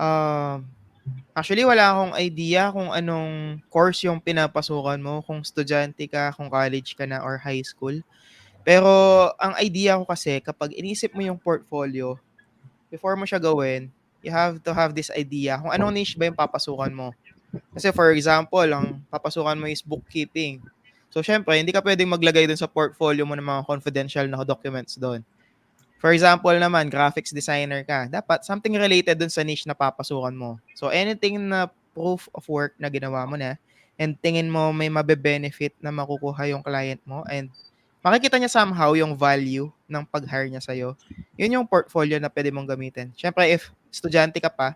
Um, Actually wala akong idea kung anong course yung pinapasukan mo, kung estudyante ka, kung college ka na or high school. Pero ang idea ko kasi kapag inisip mo yung portfolio, before mo siya gawin, you have to have this idea kung anong niche ba yung papasukan mo. Kasi for example, ang papasukan mo is bookkeeping. So syempre, hindi ka pwedeng maglagay dun sa portfolio mo ng mga confidential na documents doon. For example naman, graphics designer ka, dapat something related dun sa niche na papasukan mo. So anything na proof of work na ginawa mo na and tingin mo may mabe-benefit na makukuha yung client mo and makikita niya somehow yung value ng pag-hire niya sa'yo, yun yung portfolio na pwede mong gamitin. Siyempre, if estudyante ka pa,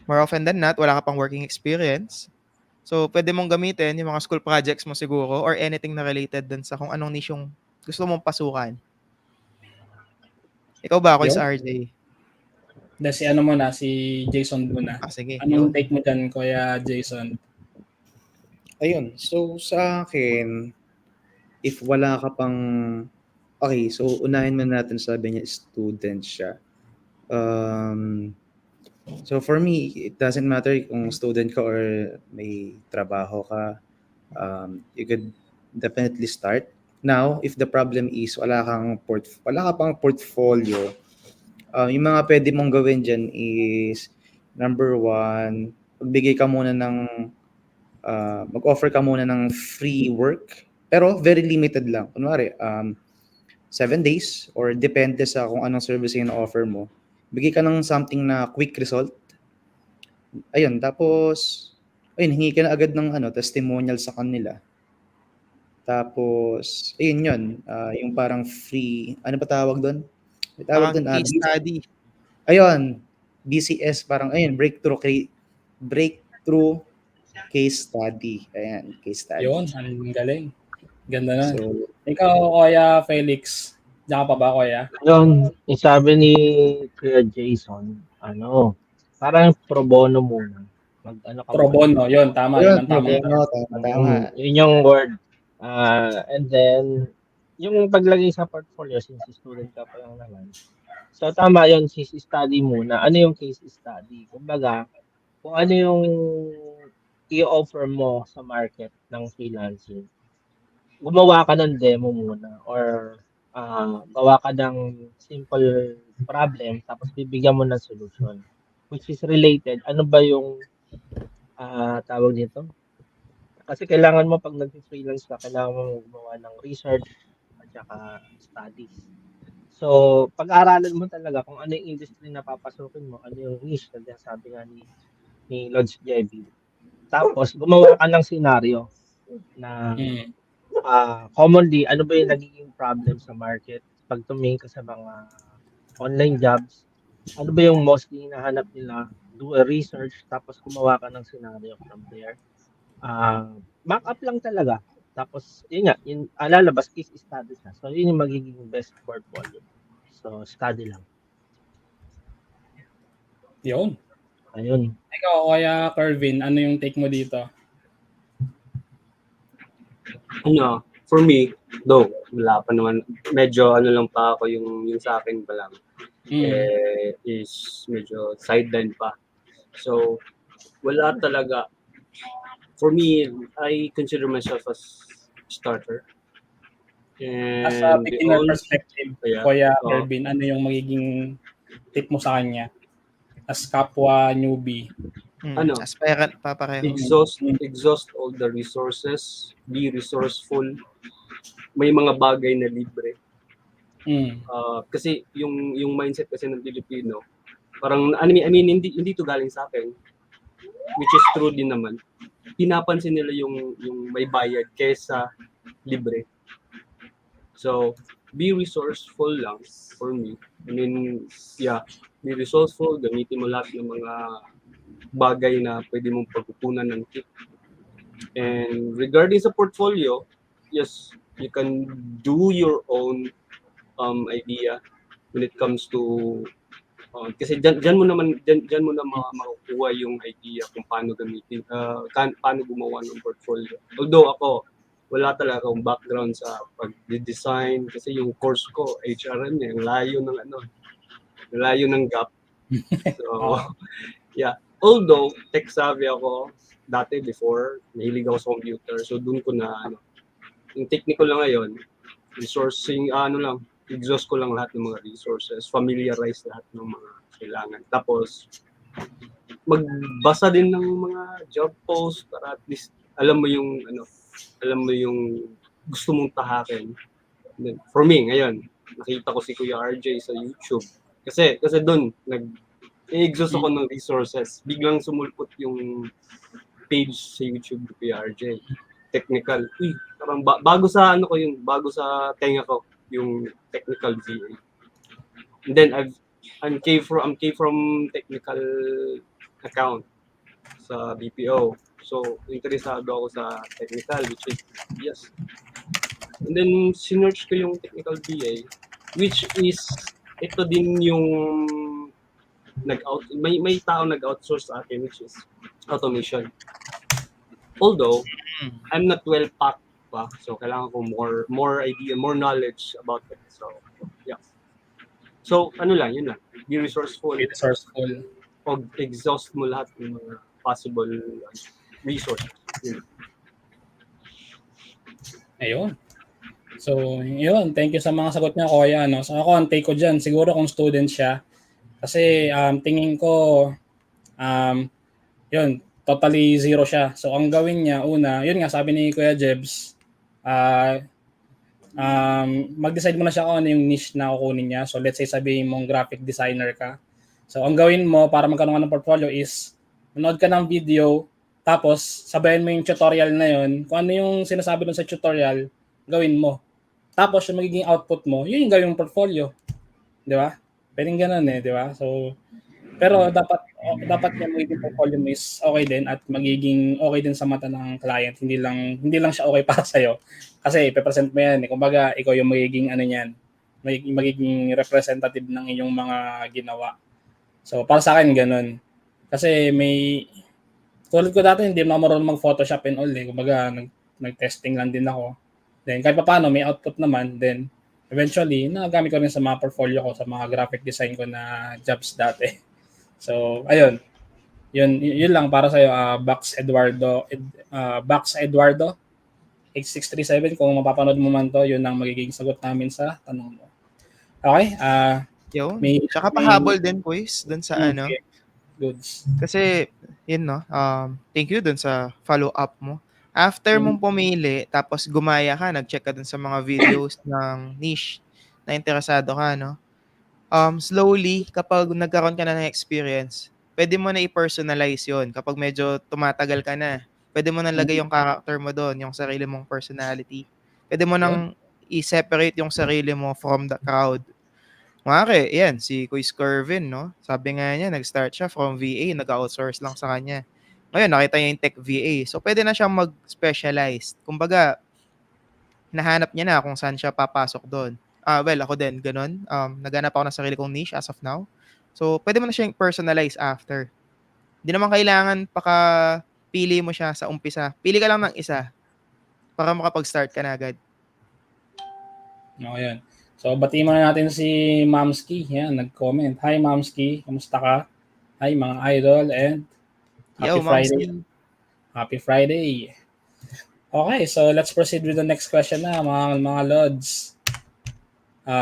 more often than not, wala ka pang working experience. So, pwede mong gamitin yung mga school projects mo siguro or anything na related dun sa kung anong niche yung gusto mong pasukan. Ikaw ba, ako is Yun. RJ? Si ano muna, si Jason muna. Sige, Anong yun. take mo dyan, Kuya Jason? Ayun, so sa akin, if wala ka pang, okay, so unahin mo natin sabi niya, student siya. So for me, it doesn't matter kung student ka or may trabaho ka, you could definitely start. Now, if the problem is wala ka pang portfolio, yung mga pwede mong gawin dyan is, number one, magbigay ka muna ng, mag-offer ka muna ng free work, pero very limited lang. Kunwari, 7 days or depende sa kung anong service yung na-offer mo. Bigay ka ng something na quick result. Ayun, tapos, ayun, hingi ka na agad ng testimonial sa kanila. Tapos, ayun yun, yung parang free, ano pa tawag doon? May tawag doon, Case study. ayun, BCS, parang, ayun, breakthrough case study. Ayan, case study. Yun, ang galing. Ganda na. So, Ikaw, Kuya Felix, diyan ka pa ba, Kuya? Yung sabi ni Kuya Jason, parang pro bono muna. Pro bono, yun, tama. ayun, Yun ang tama. tama. Yun yung word. And then, yung paglagay sa portfolio, since student ka pa lang naman. So, tama yun, case study muna. Ano yung case study? Kumbaga, kung ano yung i-offer mo sa market ng freelancing, gumawa ka ng demo muna or gawa ka ng simple problem tapos bibigyan mo ng solution which is related. Ano ba yung tawag dito? Kasi kailangan mo pag nag-freelance ka, kailangan mo gumawa ng research at saka studies. So, pag-aaralan mo talaga kung ano yung industry na papasukin mo, ano yung niche na sabi nga ni Lodge JB. Tapos, gumawa ka ng scenario na commonly, ano ba yung nagiging problem sa market pag tumingin ka sa mga online jobs? Ano ba yung mostly hinahanap nila? Do a research, tapos gumawa ka ng scenario from there. Back up lang talaga. Tapos, yun nga, lalabas case study siya. So, yun yung magiging best portfolio. So, study lang. Yun. Ayun. Ikaw, Kuya Kervin, ano yung take mo dito? For me, though, wala pa naman, medyo lang pa ako yung sa akin pa lang, is medyo sideline pa. So, wala talaga. For me, I consider myself as starter. And as a beginner perspective, Kuya Kervin, ano yung magiging tip mo sa kanya? As kapwa newbie. Aspirant pa pareho. Exhaust all the resources, be resourceful. May mga bagay na libre. Kasi yung mindset kasi ng Pilipino, parang I mean hindi to galing sa akin, which is true din naman. Pinapansin nila yung may bayad kaysa libre. So, be resourceful lang for me. I mean, be resourceful, gamitin mo lahat ng mga bagay na pwede mong pagkukunan ng tip. And regarding sa portfolio, yes, you can do your own idea when it comes to kasi diyan mo na makukuha yung idea kung paano gamitin, paano gumawa ng portfolio. Although ako, wala talaga akong background sa pag-design kasi yung course ko, HRM, layo ng gap. So, Yeah. Although, tech savvy ako dati before, nahilig ako sa computer. So, dun ko na, yung technical lang ngayon, resourcing, exhaust ko lang lahat ng mga resources, familiarize lahat ng mga kailangan. Tapos, magbasa din ng mga job posts para at least alam mo yung gusto mong tahakin. Then, for me, ngayon, nakita ko si Kuya RJ sa YouTube. Kasi doon, exhaust ako ng resources. Biglang sumulpot yung page sa YouTube ni Kuya RJ. Technical. Uy, parang bago sa tenga ko, yung technical VA. And then I'm came from technical account sa BPO. So, interesado ako sa technical, which is, yes. And then, sinearch ko yung technical VA, which is, ito din yung may tao nag-outsource sa akin, which is automation. Although, I'm not well packed pa, so kailangan ko more idea, more knowledge about it. So, yeah. So, yun lang. Be resourceful. O exhaust mo lahat ng mga possible resources. Yun. Ayun. So, yun. Thank you sa mga sagot niya, Kuya. No? So, ako, ang take ko dyan, siguro kung student siya, kasi tingin ko, yun, totally zero siya. So, ang gawin niya, una, yun nga, sabi ni Kuya Jebs, mag-decide muna siya kung ano yung niche na kukunin niya. So, let's say, sabihin mong graphic designer ka. So, ang gawin mo para magkaroon ka ng portfolio is, manood ka ng video, tapos, sabayan mo yung tutorial na yun, kung ano yung sinasabi dun sa tutorial, gawin mo. Tapos, yung magiging output mo, yun yung gawin mong portfolio. Di ba? Pwedeng ganun di ba? So, pero dapat yung magiging portfolio mo is okay din at magiging okay din sa mata ng client. Hindi lang siya okay para sa'yo. Kasi ipe-present mo yan. Kumbaga, ikaw yung magiging magiging representative ng iyong mga ginawa. So, para sa akin, ganun. Kasi tulad ko dati, hindi naman marunong mag-Photoshop and all. Kumbaga, nag-testing lang din ako. Then, kahit pa paano, may output naman. Then, eventually, nagamit ko rin sa mga portfolio ko, sa mga graphic design ko na jobs dati. So, ayun. Yun lang para sa'yo, Bax Eduardo, 8637. Kung mapapanood mo man to, yun ang magiging sagot namin sa tanong mo. Okay? Yun. Tsaka pahabol din, boys, dun sa okay. Goods. Kasi, yun thank you dun sa follow-up mo. After mong pumili, tapos gumaya ka, nag-check ka dun sa mga videos ng niche na interesado ka, slowly, kapag nagkaroon ka na ng experience, pwede mo na i-personalize yun. Kapag medyo tumatagal ka na, pwede mo na lagay yung character mo doon, yung sarili mong personality. Pwede mo nang i-separate yung sarili mo from the crowd. Kunwari, yan, si Kuis Kervin, sabi nga niya, nag-start siya from VA, nag-outsource lang sa kanya. Ngayon, nakita niya yung tech VA. So, pwede na siyang mag-specialize. Kumbaga, nahanap niya na kung saan siya papasok doon. Well, ako din, ganun. Naghanap ako ng sarili kong niche as of now. So, pwede mo na siyang personalize after. Hindi naman kailangan pili mo siya sa umpisa. Pili ka lang ng isa para makapag-start ka na agad. Yan. So, batiin muna natin si Mamski. Yan, nag-comment. Hi, Mamski. Kamusta ka? Hi, mga idol. And happy Friday. Mamski. Happy Friday. Okay, so let's proceed with the next question na, mga lods.